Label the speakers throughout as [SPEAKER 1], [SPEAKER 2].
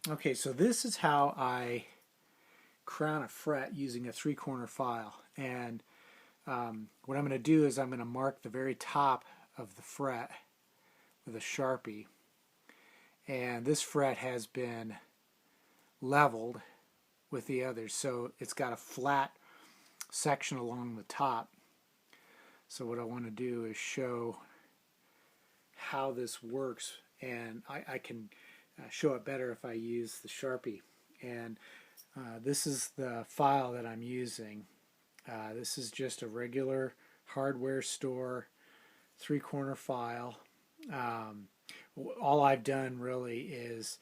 [SPEAKER 1] Okay, so this is how I crown a fret using a three-corner file. And what I'm going to do is I'm going to mark the very top of the fret with a Sharpie. And this fret has been leveled with the others, so it's got a flat section along the top. So what I want to do is show how this works, and I can show it better if I use the Sharpie. And this is the file that I'm using. This is just a regular hardware store three-corner file. All I've done really is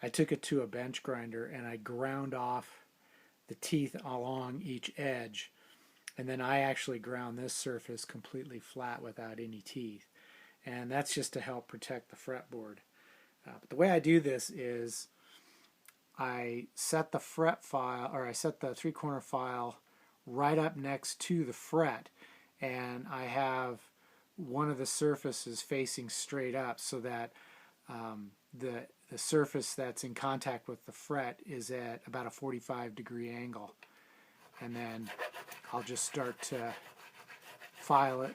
[SPEAKER 1] I took it to a bench grinder and I ground off the teeth along each edge, and then I actually ground this surface completely flat without any teeth, and that's just to help protect the fretboard. But the way I do this is I set the fret file, or I set the three-corner file right up next to the fret, and I have one of the surfaces facing straight up so that the surface that's in contact with the fret is at about a 45-degree angle. And then I'll just start to file it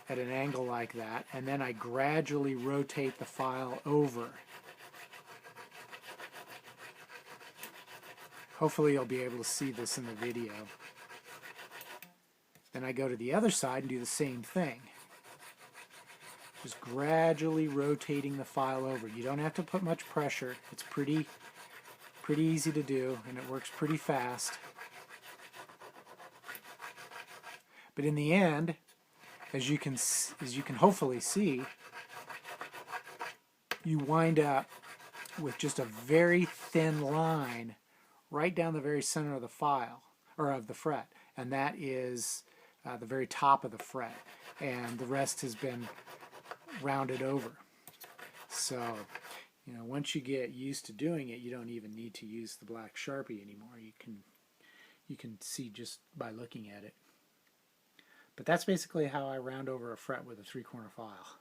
[SPEAKER 1] at an angle like that, and then I gradually rotate the file over. Hopefully you'll be able to see this in the video. Then I go to the other side and do the same thing. Just gradually rotating the file over. You don't have to put much pressure. It's pretty easy to do, and it works pretty fast. But in the end, as you can hopefully see, you wind up with just a very thin line right down the very center of the file, or of the fret, and that is the very top of the fret, and the rest has been rounded over. So, once you get used to doing it, you don't even need to use the black Sharpie anymore. You can see just by looking at it. But that's basically how I round over a fret with a three-corner file.